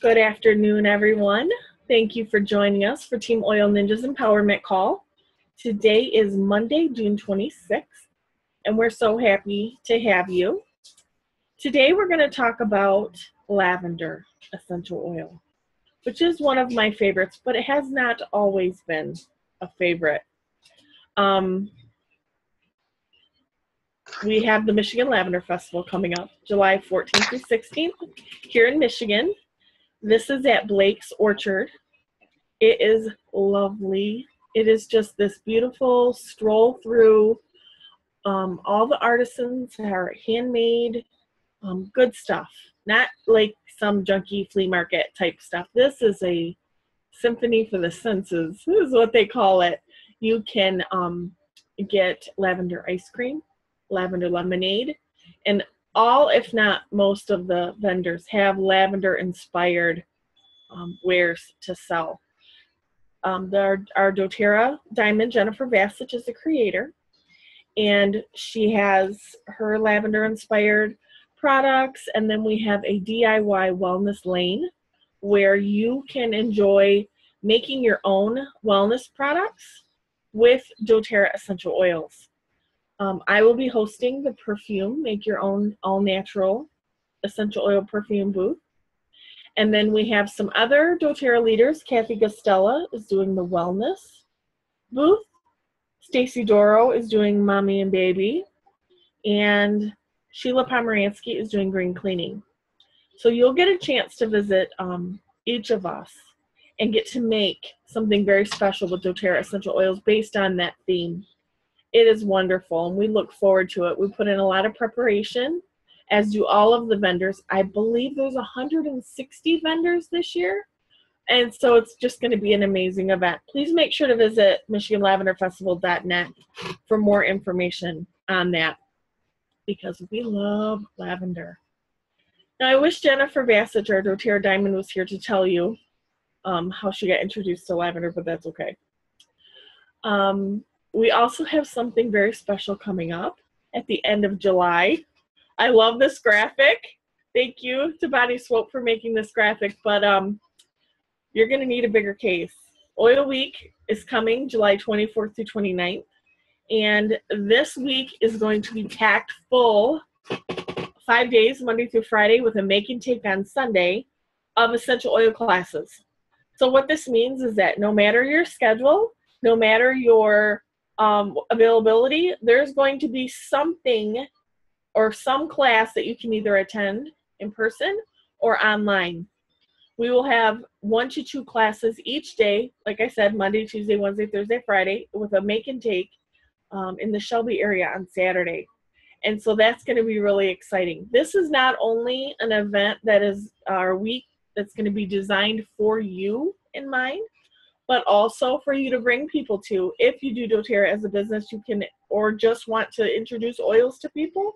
Good afternoon, everyone. Thank you for joining us for Team Oil Ninjas Empowerment Call. Today is Monday, June 26th, and we're so happy to have you. Today we're going to talk about lavender essential oil, which is one of my favorites, but it has not always been a favorite. We have the Michigan Lavender Festival coming up, July 14th through 16th here in Michigan. This is at Blake's Orchard. It is lovely. It is just this beautiful stroll through. All the artisans are handmade, good stuff. Not like some junky flea market type stuff. This is a symphony for the senses. This is what they call it. You can get lavender ice cream, lavender lemonade, and all, if not most of the vendors have lavender-inspired wares to sell. Our doTERRA Diamond, Jennifer Vasich, is the creator, and she has her lavender-inspired products, and then we have a DIY wellness lane where you can enjoy making your own wellness products with doTERRA essential oils. I will be hosting the perfume, make your own all-natural essential oil perfume booth. And then we have some other doTERRA leaders. Kathy Gustella is doing the wellness booth. Stacy Doro is doing mommy and baby. And Sheila Pomeranski is doing green cleaning. So you'll get a chance to visit each of us and get to make something very special with doTERRA essential oils based on that theme. It is wonderful, and we look forward to it. We put in a lot of preparation, as do all of the vendors. I believe there's 160 vendors this year, and so it's just going to be an amazing event. Please make sure to visit MichiganLavenderFestival.net for more information on that, because we love lavender. Now, I wish Jennifer Vasich, our doTERRA Diamond, was here to tell you how she got introduced to lavender, but that's okay. We also have something very special coming up at the end of July. I love this graphic. Thank you to Bonnie Swope for making this graphic, but you're going to need a bigger case. Oil Week is coming July 24th through 29th, and this week is going to be packed full 5 days, Monday through Friday, with a make and take on Sunday of essential oil classes. So what this means is that no matter your schedule, no matter your availability, there's going to be something or some class that you can either attend in person or online. We will have 1 to 2 classes each day, like I said, Monday, Tuesday, Wednesday, Thursday, Friday, with a make and take in the Shelby area on Saturday. And so that's going to be really exciting. This is not only an event that is our week that's going to be designed for you in mind, but also for you to bring people to. If you do doTERRA as a business, you can, or just want to introduce oils to people,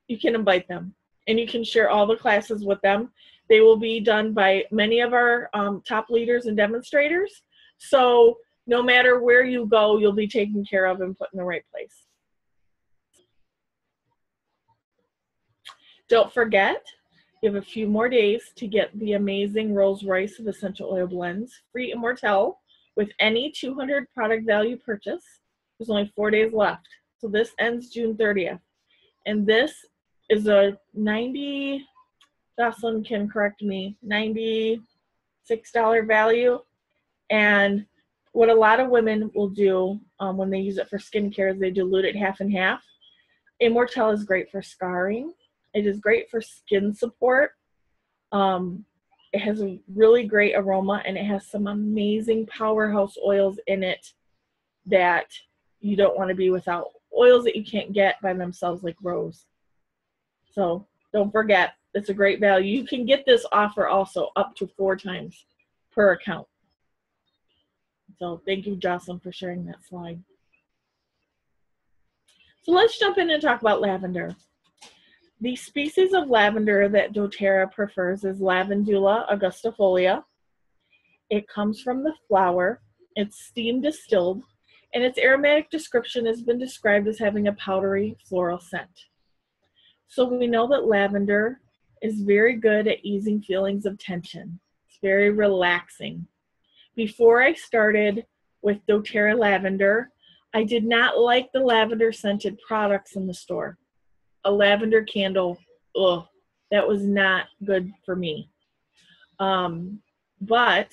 you can invite them and you can share all the classes with them. They will be done by many of our top leaders and demonstrators. So no matter where you go, you'll be taken care of and put in the right place. Don't forget, you have a few more days to get the amazing Rolls Royce of essential oil blends, free Immortelle, with any 200 product value purchase. There's only 4 days left. So this ends June 30th. And this is a Jocelyn can correct me, $96 value. And what a lot of women will do when they use it for skincare is they dilute it half and half. Immortelle is great for scarring. It is great for skin support. It has a really great aroma, and it has some amazing powerhouse oils in it that you don't want to be without. Oils that you can't get by themselves, like rose. So don't forget, it's a great value. You can get this offer also up to 4 times per account. So thank you, Jocelyn, for sharing that slide. So let's jump in and talk about lavender. The species of lavender that doTERRA prefers is Lavandula augustifolia. It comes from the flower. It's steam distilled, and its aromatic description has been described as having a powdery floral scent. So we know that lavender is very good at easing feelings of tension. It's very relaxing. Before I started with doTERRA Lavender, I did not like the lavender scented products in the store. A lavender candle, ugh, that was not good for me. But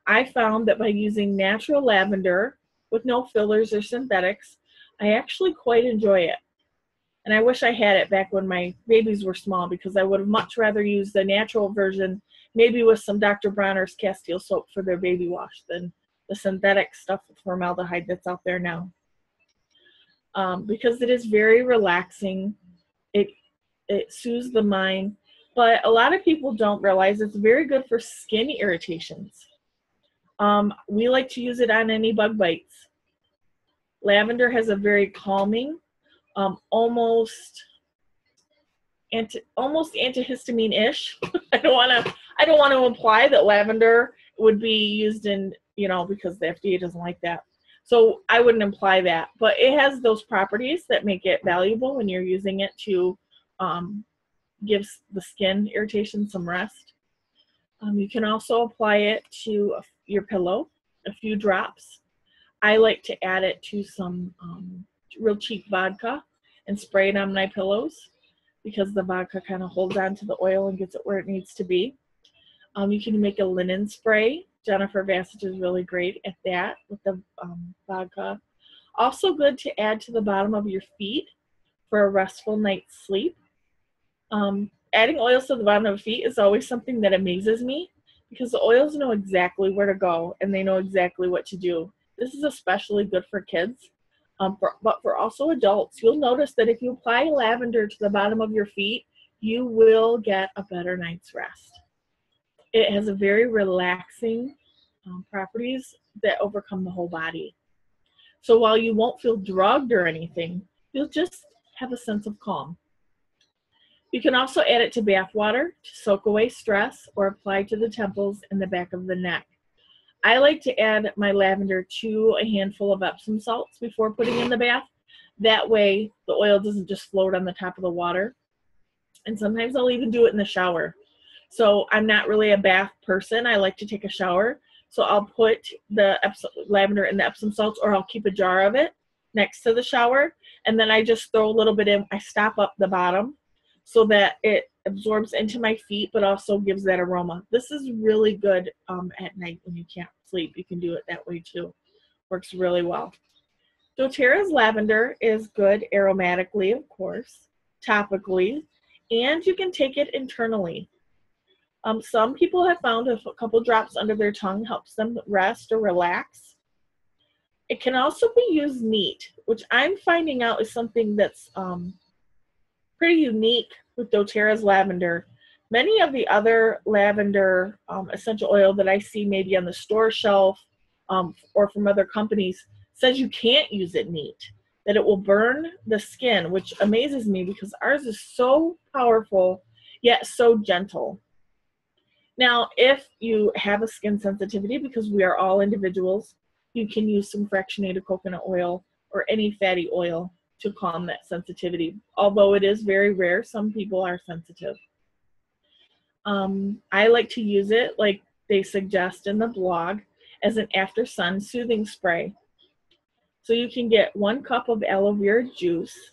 I found that by using natural lavender with no fillers or synthetics, I actually quite enjoy it. And I wish I had it back when my babies were small, because I would have much rather used the natural version, maybe with some Dr. Bronner's Castile soap for their baby wash, than the synthetic stuff with formaldehyde that's out there now. Because it is very relaxing. It soothes the mind. But a lot of people don't realize it's very good for skin irritations. We like to use it on any bug bites. Lavender has a very calming, almost antihistamine-ish. I don't want to imply that lavender would be used in, because the FDA doesn't like that. So I wouldn't imply that, but it has those properties that make it valuable when you're using it to give the skin irritation some rest. You can also apply it to your pillow, a few drops. I like to add it to some real cheap vodka and spray it on my pillows, because the vodka kind of holds on to the oil and gets it where it needs to be. You can make a linen spray. Jennifer Bassett is really great at that with the vodka. Also good to add to the bottom of your feet for a restful night's sleep. Adding oils to the bottom of the feet is always something that amazes me, because the oils know exactly where to go and they know exactly what to do. This is especially good for kids, but for also adults. You'll notice that if you apply lavender to the bottom of your feet, you will get a better night's rest. It has a very relaxing properties that overcome the whole body. So while you won't feel drugged or anything, you'll just have a sense of calm. You can also add it to bath water to soak away stress, or apply to the temples and the back of the neck. I like to add my lavender to a handful of Epsom salts before putting in the bath. That way the oil doesn't just float on the top of the water. And sometimes I'll even do it in the shower. So I'm not really a bath person. I like to take a shower. So I'll put the lavender in the Epsom salts, or I'll keep a jar of it next to the shower. And then I just throw a little bit in. I stop up the bottom so that it absorbs into my feet, but also gives that aroma. This is really good at night when you can't sleep. You can do it that way too. Works really well. doTERRA's lavender is good aromatically, of course, topically, and you can take it internally. Some people have found if a couple drops under their tongue helps them rest or relax. It can also be used neat, which I'm finding out is something that's pretty unique with doTERRA's lavender. Many of the other lavender essential oil that I see maybe on the store shelf or from other companies says you can't use it neat, that it will burn the skin, which amazes me because ours is so powerful yet so gentle. Now, if you have a skin sensitivity, because we are all individuals, you can use some fractionated coconut oil or any fatty oil to calm that sensitivity. Although it is very rare, some people are sensitive. I like to use it, like they suggest in the blog, as an after sun soothing spray. So you can get 1 cup of aloe vera juice,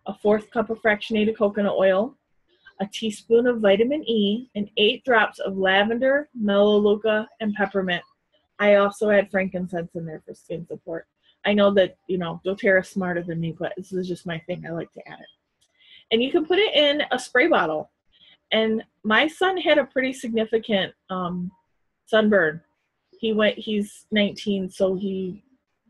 a 1/4 cup of fractionated coconut oil, a teaspoon of vitamin E, and 8 drops of lavender, melaleuca, and peppermint. I also add frankincense in there for skin support. I know that, doTERRA's smarter than me, but this is just my thing. I like to add it. And you can put it in a spray bottle. And my son had a pretty significant sunburn. He's 19, so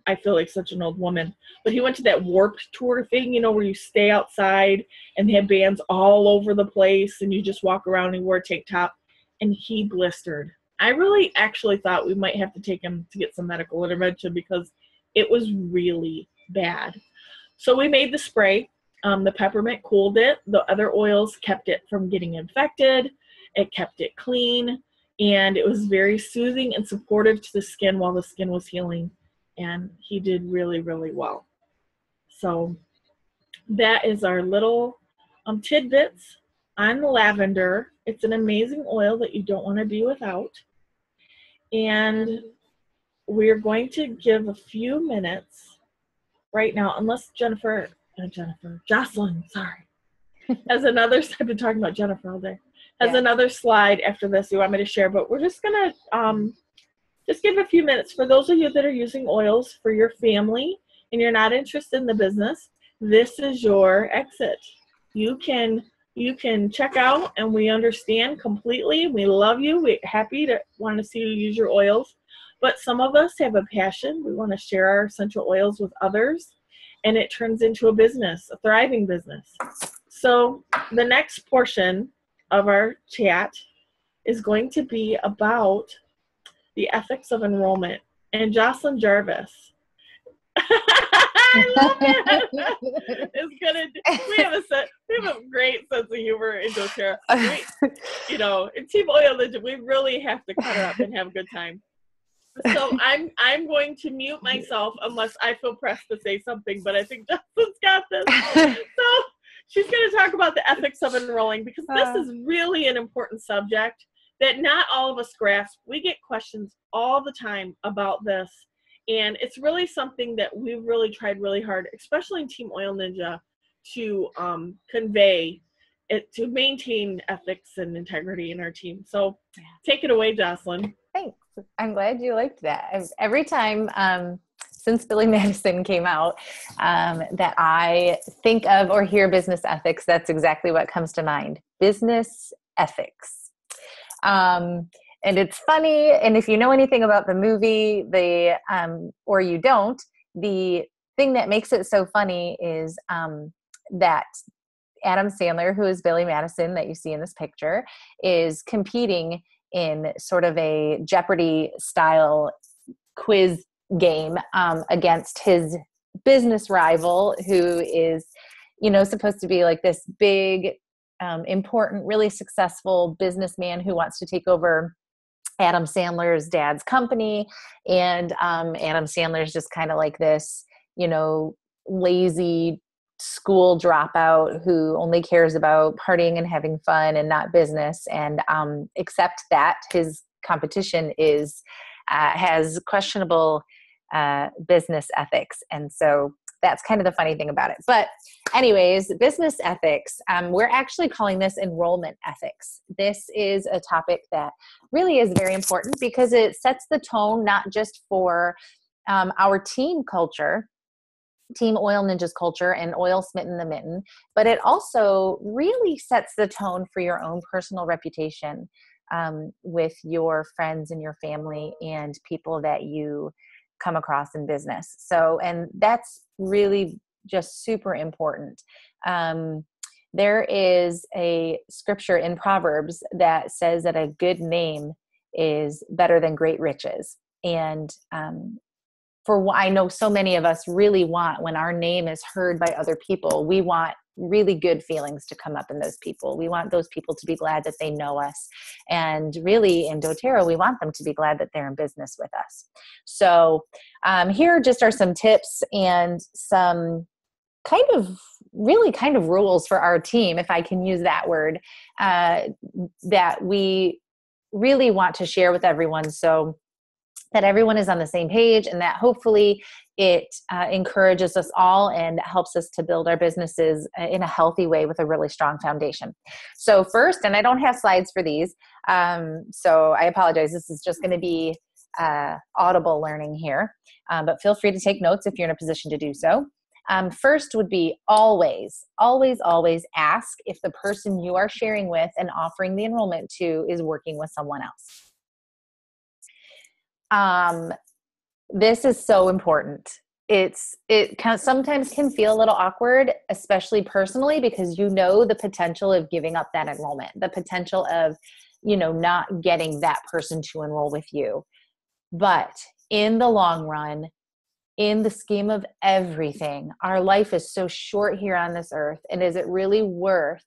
I feel like such an old woman, but he went to that Warped Tour thing, where you stay outside and they have bands all over the place and you just walk around, and he wore a tank top, and he blistered. I really actually thought we might have to take him to get some medical intervention because it was really bad. So we made the spray. The peppermint cooled it. The other oils kept it from getting infected. It kept it clean, and it was very soothing and supportive to the skin while the skin was healing. And he did really, really well. So that is our little tidbits on lavender. It's an amazing oil that you don't want to be without. And we're going to give a few minutes right now, unless Jocelyn, sorry, has another, I've been talking about Jennifer all day, has another slide after this you want me to share, but we're just going to just give a few minutes. For those of you that are using oils for your family and you're not interested in the business, this is your exit. You can check out, and we understand completely. We love you. We're happy to want to see you use your oils. But some of us have a passion. We want to share our essential oils with others, and it turns into a business, a thriving business. So the next portion of our chat is going to be about the ethics of enrollment. And Jocelyn Jarvis, I love it. It's gonna. We have a great sense of humor in doTERRA. In Team Oil Ninja, we really have to cut it up and have a good time. So I'm going to mute myself unless I feel pressed to say something. But I think Jocelyn's got this. So she's going to talk about the ethics of enrolling, because this is really an important subject that not all of us grasp. We get questions all the time about this. And it's really something that we've really tried really hard, especially in Team Oil Ninja, to convey it, to maintain ethics and integrity in our team. So take it away, Jocelyn. Thanks. I'm glad you liked that. Every time since Billy Madison came out that I think of or hear business ethics, that's exactly what comes to mind. Business ethics. And it's funny, and if you know anything about the movie, or you don't, the thing that makes it so funny is that Adam Sandler, who is Billy Madison that you see in this picture, is competing in sort of a Jeopardy style quiz game against his business rival, who is, supposed to be like this big, important, really successful businessman who wants to take over Adam Sandler's dad's company. And Adam Sandler's just kind of like this, lazy school dropout who only cares about partying and having fun and not business. And except that his competition has questionable business ethics. And so that's kind of the funny thing about it. But anyways, business ethics, we're actually calling this enrollment ethics. This is a topic that really is very important because it sets the tone not just for our team culture, Team Oil Ninjas culture and Oil Smitten the Mitten, but it also really sets the tone for your own personal reputation with your friends and your family and people that you come across in business. So, and that's really just super important. There is a scripture in Proverbs that says that a good name is better than great riches. And I know so many of us really want, when our name is heard by other people, we want really good feelings to come up in those people. We want those people to be glad that they know us. And really in doTERRA, we want them to be glad that they're in business with us. So here just are some tips and some kind of rules for our team, if I can use that word, that we really want to share with everyone, so that everyone is on the same page, and that hopefully it encourages us all and helps us to build our businesses in a healthy way with a really strong foundation. So first, and I don't have slides for these, so I apologize. This is just going to be audible learning here, but feel free to take notes if you're in a position to do so. First would be always ask if the person you are sharing with and offering the enrollment to is working with someone else. This is so important. It sometimes can feel a little awkward, especially personally, because the potential of giving up that enrollment, the potential of, not getting that person to enroll with you. But in the long run, in the scheme of everything, our life is so short here on this earth. And is it really worth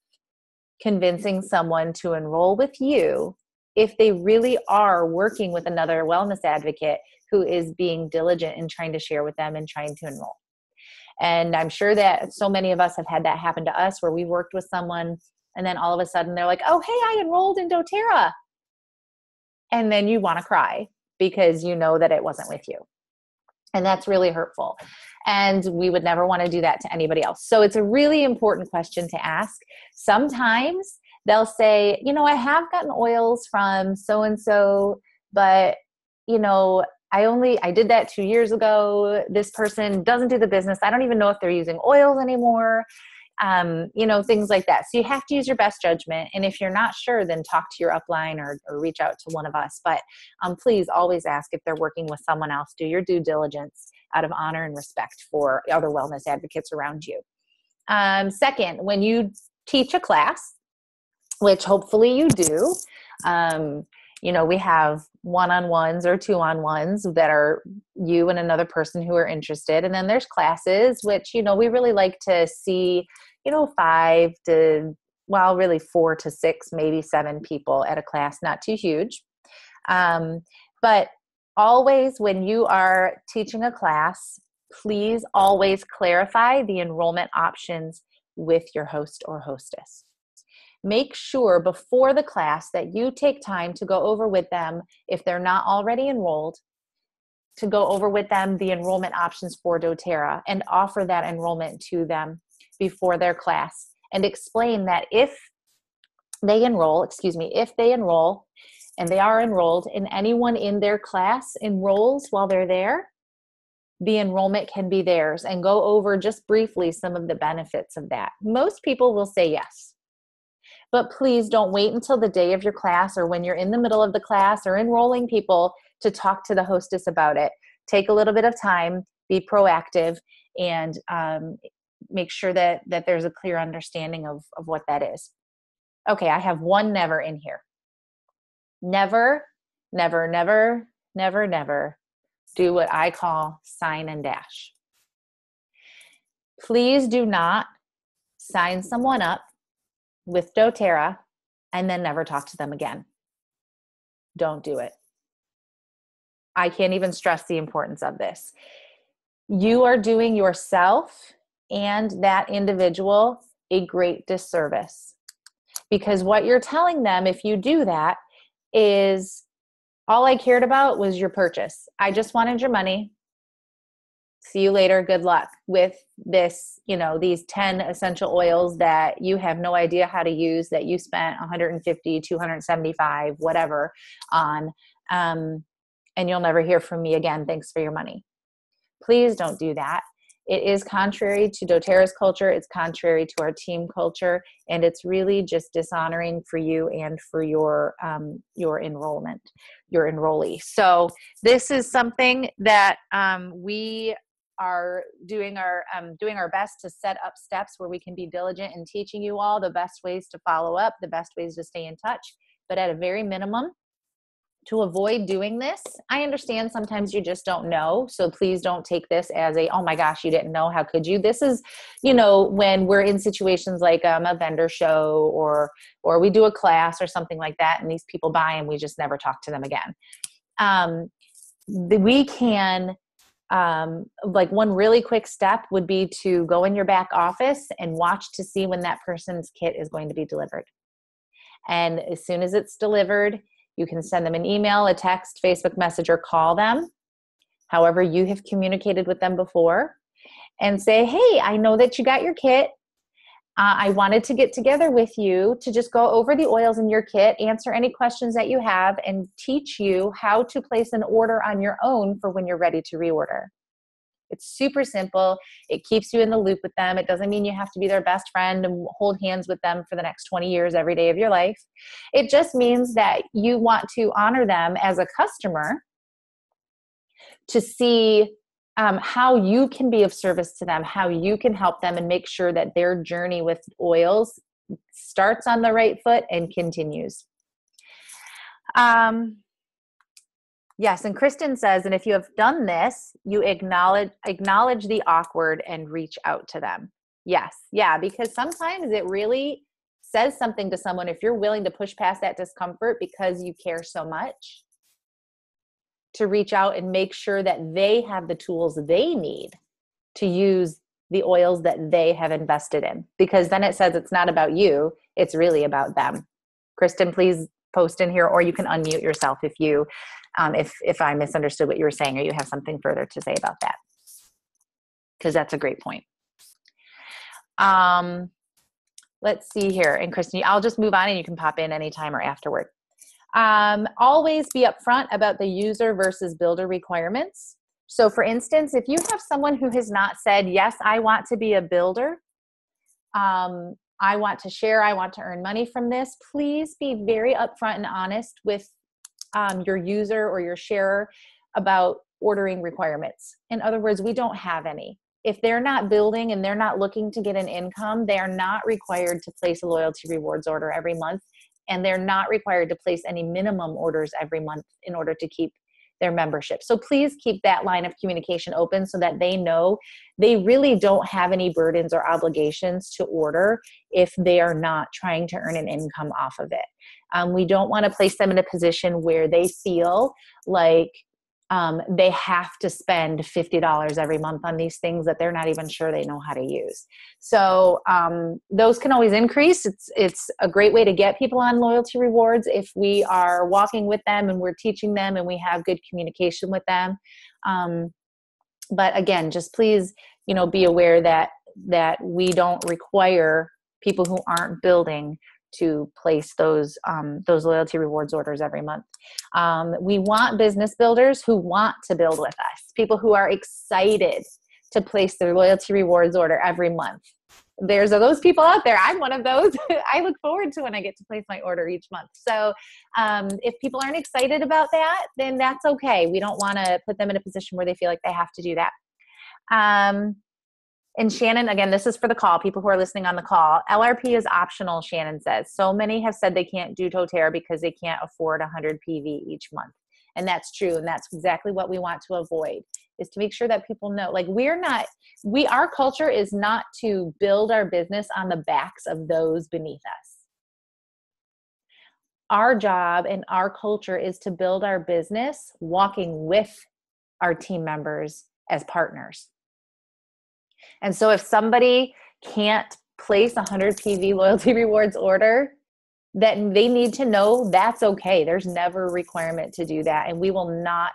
convincing someone to enroll with you if they really are working with another wellness advocate who is being diligent in trying to share with them and trying to enroll? And I'm sure that so many of us have had that happen to us, where we worked with someone And then all of a sudden they're like, oh, hey, I enrolled in doTERRA. And then you want to cry because you know that it wasn't with you. And that's really hurtful. And we would never want to do that to anybody else. So it's a really important question to ask. Sometimes they'll say, I have gotten oils from so-and-so, but, I did that 2 years ago. This person doesn't do the business. I don't even know if they're using oils anymore. Things like that. So you have to use your best judgment. And if you're not sure, then talk to your upline or reach out to one of us. But please always ask if they're working with someone else. Do your due diligence out of honor and respect for other wellness advocates around you. Second, when you teach a class, which hopefully you do, we have one-on-ones or two-on-ones that are you and another person who are interested. And then there's classes, which, we really like to see, 4 to 6, maybe 7 people at a class, not too huge. But always when you are teaching a class, please always clarify the enrollment options with your host or hostess. Make sure before the class that you take time to go over with them, if they're not already enrolled, to go over with them the enrollment options for doTERRA and offer that enrollment to them before their class, and explain that if they enroll and they are enrolled and anyone in their class enrolls while they're there, the enrollment can be theirs, and go over just briefly some of the benefits of that. Most people will say yes. But please don't wait until the day of your class or when you're in the middle of the class or enrolling people to talk to the hostess about it. Take a little bit of time, be proactive, and make sure that there's a clear understanding of what that is. Okay, I have one never in here. Never, never, never, never, never do what I call sign and dash. Please do not sign someone up with doTERRA and then never talk to them again. Don't do it. I can't even stress the importance of this. You are doing yourself and that individual a great disservice, because what you're telling them if you do that is, all I cared about was your purchase. I just wanted your money. See you later. Good luck with this, these 10 essential oils that you have no idea how to use, that you spent $150, $275, whatever on, and you'll never hear from me again. Thanks for your money. Please don't do that. It is contrary to doTERRA's culture. It's contrary to our team culture, and it's really just dishonoring for you and for your enrollment, your enrollee. So this is something that we are doing our best to set up steps where we can be diligent in teaching you all the best ways to follow up, the best ways to stay in touch. But at a very minimum, to avoid doing this, I understand sometimes you just don't know. So please don't take this as oh my gosh, you didn't know, how could you? This is, when we're in situations like a vendor show or we do a class or something like that, and these people buy and we just never talk to them again. We can, one really quick step would be to go in your back office and watch to see when that person's kit is going to be delivered. And as soon as it's delivered, you can send them an email, a text, Facebook message, or call them, however you have communicated with them before, and say, hey, I know that you got your kit. I wanted to get together with you to just go over the oils in your kit, answer any questions that you have, and teach you how to place an order on your own for when you're ready to reorder. It's super simple. It keeps you in the loop with them. It doesn't mean you have to be their best friend and hold hands with them for the next 20 years every day of your life. It just means that you want to honor them as a customer, to see how you can be of service to them, how you can help them, and make sure that their journey with oils starts on the right foot and continues. Yes, and Kristen says, and if you have done this, you acknowledge the awkward and reach out to them. Yes, yeah, because sometimes it really says something to someone if you're willing to push past that discomfort because you care so much, to reach out and make sure that they have the tools they need to use the oils that they have invested in, because then it says it's not about you, it's really about them. Kristen, please post in here, or you can unmute yourself if you, if I misunderstood what you were saying, or you have something further to say about that, because that's a great point. Let's see here. And Kristen, I'll just move on and you can pop in anytime or afterward. Always be upfront about the user versus builder requirements. So for instance, if you have someone who has not said, yes, I want to be a builder, I want to share, I want to earn money from this, please be very upfront and honest with your user or your sharer about ordering requirements. In other words, we don't have any. If they're not building and they're not looking to get an income, they are not required to place a loyalty rewards order every month. And they're not required to place any minimum orders every month in order to keep their membership. So please keep that line of communication open so that they know they really don't have any burdens or obligations to order if they are not trying to earn an income off of it. We don't want to place them in a position where they feel like they have to spend $50 every month on these things that they're not even sure they know how to use. So those can always increase. It's a great way to get people on loyalty rewards if we are walking with them and we're teaching them and we have good communication with them. But again, just please, be aware that we don't require people who aren't building to place those loyalty rewards orders every month. We want business builders who want to build with us, people who are excited to place their loyalty rewards order every month. There's those people out there. I'm one of those. I look forward to when I get to place my order each month. So if people aren't excited about that, then that's okay. We don't want to put them in a position where they feel like they have to do that. And Shannon, again, this is for the call, people who are listening on the call. LRP is optional, Shannon says. So many have said they can't do doTERRA because they can't afford 100 PV each month. And that's true. And that's exactly what we want to avoid, is to make sure that people know, like, our culture is not to build our business on the backs of those beneath us. Our job and our culture is to build our business walking with our team members as partners. And so if somebody can't place a 100 PV loyalty rewards order, then they need to know that's okay. There's never a requirement to do that. And we will not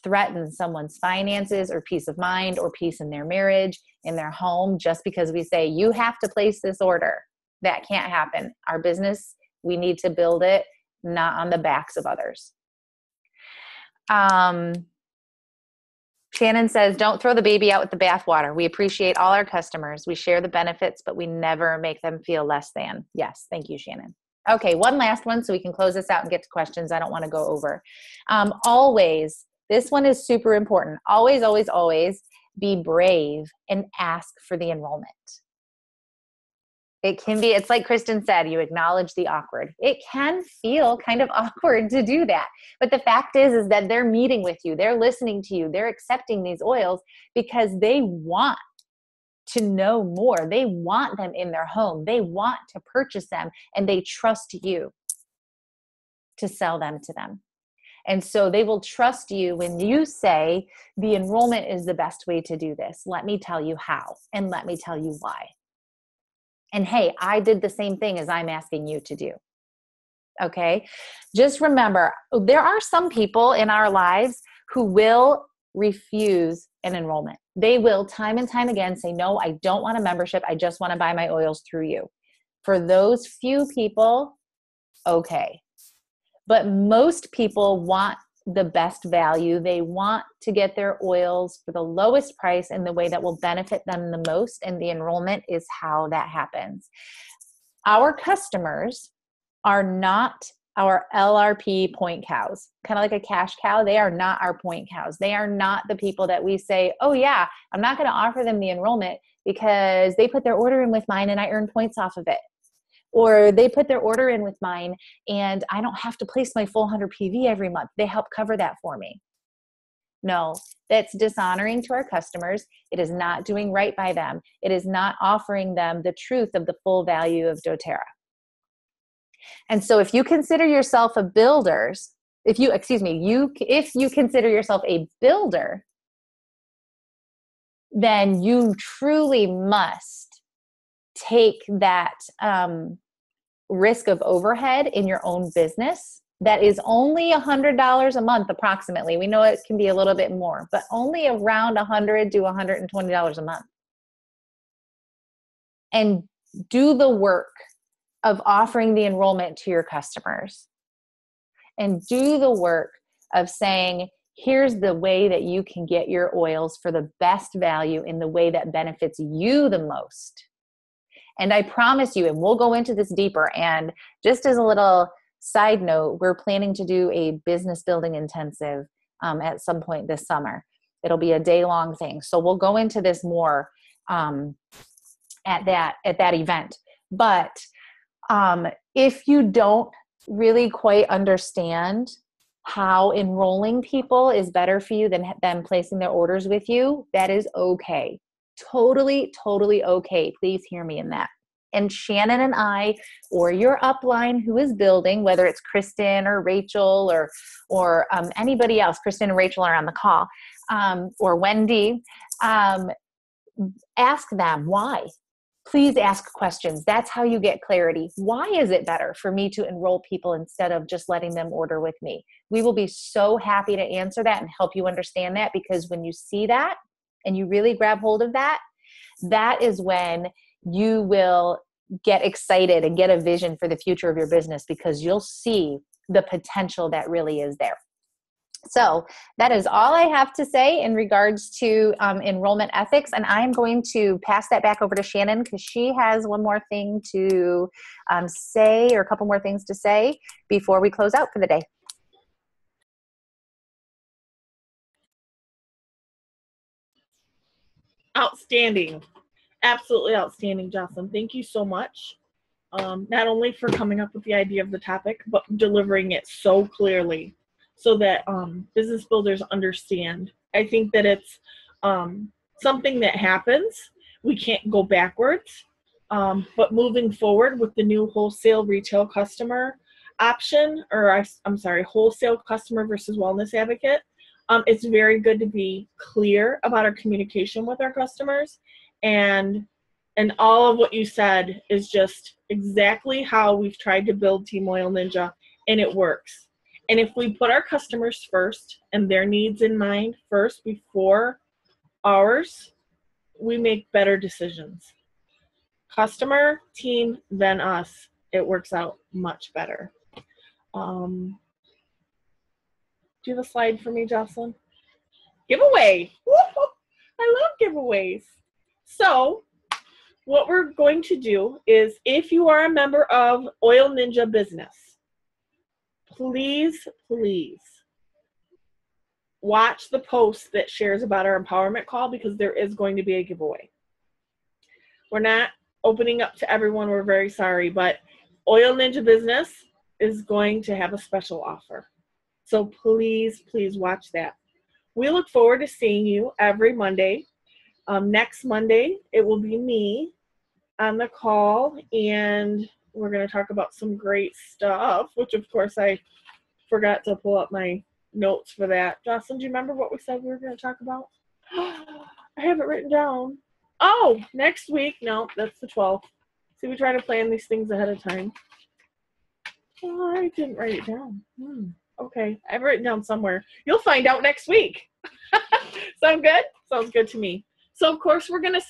threaten someone's finances or peace of mind or peace in their marriage, in their home, just because we say, you have to place this order. That can't happen. Our business, we need to build it, not on the backs of others. Shannon says, don't throw the baby out with the bathwater. We appreciate all our customers. We share the benefits, but we never make them feel less than. Yes. Thank you, Shannon. Okay. One last one so we can close this out and get to questions. I don't want to go over. Always, this one is super important. Always, always, always be brave and ask for the enrollment. It can be, it's like Kristen said, you acknowledge the awkward. It can feel kind of awkward to do that. But the fact is that they're meeting with you. They're listening to you. They're accepting these oils because they want to know more. They want them in their home. They want to purchase them, and they trust you to sell them to them. And so they will trust you when you say the enrollment is the best way to do this. Let me tell you how, and let me tell you why. And hey, I did the same thing as I'm asking you to do. Okay. Just remember, there are some people in our lives who will refuse an enrollment. They will time and time again say, no, I don't want a membership. I just want to buy my oils through you. For those few people, okay. But most people want the best value. They want to get their oils for the lowest price in the way that will benefit them the most. And the enrollment is how that happens. Our customers are not our LRP point cows, kind of like a cash cow. They are not our point cows. They are not the people that we say, oh yeah, I'm not going to offer them the enrollment because they put their order in with mine and I earn points off of it. Or they put their order in with mine and I don't have to place my full 100 PV every month. They help cover that for me. No, that's dishonoring to our customers. It is not doing right by them. It is not offering them the truth of the full value of doTERRA. And so if you consider yourself a builder, if you consider yourself a builder, then you truly must take that risk of overhead in your own business. That is only $100 a month, approximately. We know it can be a little bit more, but only around $100 to $120 a month. And do the work of offering the enrollment to your customers, and do the work of saying, here's the way that you can get your oils for the best value in the way that benefits you the most. And I promise you, and we'll go into this deeper, and just as a little side note, we're planning to do a business building intensive at some point this summer. It'll be a day-long thing. So we'll go into this more at that event. But if you don't really quite understand how enrolling people is better for you than them placing their orders with you, that is okay. Totally, totally okay. Please hear me in that. And Shannon and I, or your upline who is building, whether it's Kristen or Rachel or anybody else, Kristen and Rachel are on the call, or Wendy, ask them why. Please ask questions. That's how you get clarity. Why is it better for me to enroll people instead of just letting them order with me? We will be so happy to answer that and help you understand that, because when you see that and you really grab hold of that, that is when you will get excited and get a vision for the future of your business, because you'll see the potential that really is there. So that is all I have to say in regards to enrollment ethics. And I'm going to pass that back over to Shannon, because she has one more thing to say, or a couple more things to say before we close out for the day. Outstanding. Absolutely outstanding, Jocelyn. Thank you so much. Not only for coming up with the idea of the topic, but delivering it so clearly so that business builders understand. I think that it's something that happens. We can't go backwards, but moving forward with the new wholesale retail customer option, or wholesale customer versus wellness advocate, it's very good to be clear about our communication with our customers. And all of what you said is just exactly how we've tried to build Team Oil Ninja, and it works. And if we put our customers first and their needs in mind first before ours, we make better decisions. Customer, team, then us. It works out much better. Do you have a slide for me, Jocelyn? Giveaway. Woo-hoo! I love giveaways. So what we're going to do is, if you are a member of Oil Ninja Business, please watch the post that shares about our empowerment call, because there is going to be a giveaway. We're not opening up to everyone. We're very sorry, but Oil Ninja Business is going to have a special offer. So please watch that. We look forward to seeing you every Monday. Next Monday, it will be me on the call, and we're going to talk about some great stuff, which of course I forgot to pull up my notes for that. Jocelyn, do you remember what we said we were going to talk about? I have it written down. Oh, next week. No, that's the 12th. See, we try to plan these things ahead of time. Oh, I didn't write it down. Okay, I have it written down somewhere. You'll find out next week. Sound good? Sounds good to me. So, of course, we're going to